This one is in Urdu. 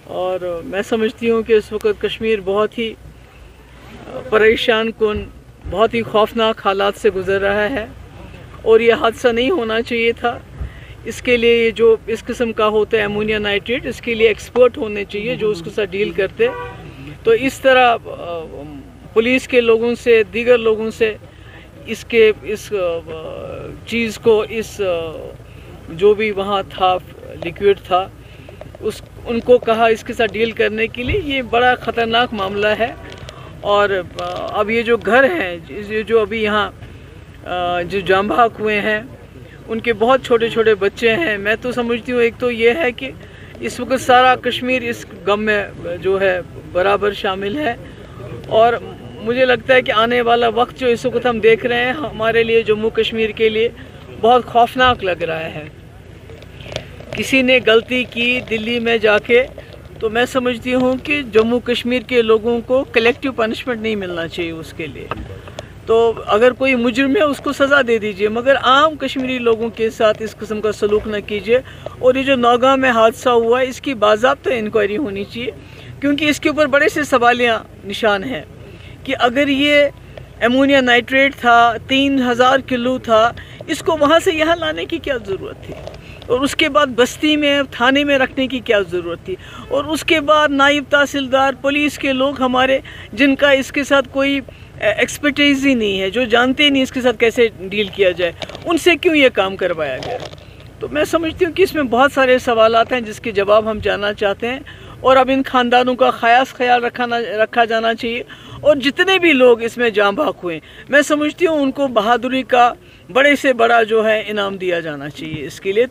اور میں سمجھتی ہوں کہ اس وقت کشمیر بہت ہی پریشان کن، بہت ہی خوفناک حالات سے گزر رہا ہے، اور یہ حادثہ نہیں ہونا چاہیے تھا۔ اس کے لیے یہ جو اس قسم کا ہوتا ہے امونیا نائٹریٹ، اس کے لیے ایکسپرٹ ہونے چاہیے جو اس کے ساتھ ڈیل کرتے۔ تو اس طرح پولیس کے لوگوں سے، دیگر لوگوں سے اس چیز کو، جو بھی وہاں تھا لیکوڈ تھا، ان کو کہا اس کے ساتھ ڈیل کرنے کے لیے۔ یہ بڑا خطرناک معاملہ ہے، اور اب یہ جو گھر ہیں، جو ابھی یہاں جو جام بحق ہوئے ہیں، ان کے بہت چھوٹے چھوٹے بچے ہیں۔ میں تو سمجھتی ہوں ایک تو یہ ہے کہ اس وقت سارا کشمیر اس غم میں جو ہے برابر شامل ہے، اور مجھے لگتا ہے کہ آنے والا وقت جو اس وقت ہم دیکھ رہے ہیں ہمارے لیے، جموں کشمیر کے لیے بہت خوفناک لگ رہا ہے۔ کسی نے غلطی کی دلی میں جا کے، تو میں سمجھتی ہوں کہ جموں کشمیر کے لوگوں کو کلیکٹیو پنشمنٹ نہیں ملنا چاہیے اس کے لیے۔ تو اگر کوئی مجرم ہے اس کو سزا دے دیجئے، مگر عام کشمیری لوگوں کے ساتھ اس قسم کا سلوک نہ کیجئے۔ اور یہ جو نوگاں میں حادثہ ہوا ہے، اس کی باضابطہ انکوائری ہونی چاہیے، کیونکہ اس کے اوپر بڑے سے سوالیہ نشان ہیں کہ اگر یہ امونیا نائٹریٹ تھا، 3000 کلو تھا، اس کو وہاں سے یہاں لانے کی کیا ضرورت تھی؟ اور اس کے بعد بستی میں، تھانے میں رکھنے کی کیا ضرورت تھی؟ اور اس کے بعد نائب تحصیلدار، پولیس کے لوگ ہمارے، جن کا اس کے ساتھ کوئی ایکسپرٹیز ہی نہیں ہے، جو جانتے ہی نہیں اس کے ساتھ کیسے ڈیل کیا جائے، ان سے کیوں یہ کام کروایا گیا؟ تو میں سمجھتی ہوں کہ اس میں بہت سارے سوالات ہیں جس کے جواب ہم جاننا چاہتے ہیں، اور اب ان خاندانوں کا خیال رکھا جانا چاہیے، اور جتنے بھی لوگ اس میں جاں بحق ہوئے، میں سمجھتی ہوں ان کو بہادری کا بڑے سے بڑا جو ہے انعام دیا جانا چاہیے اس کے لیے۔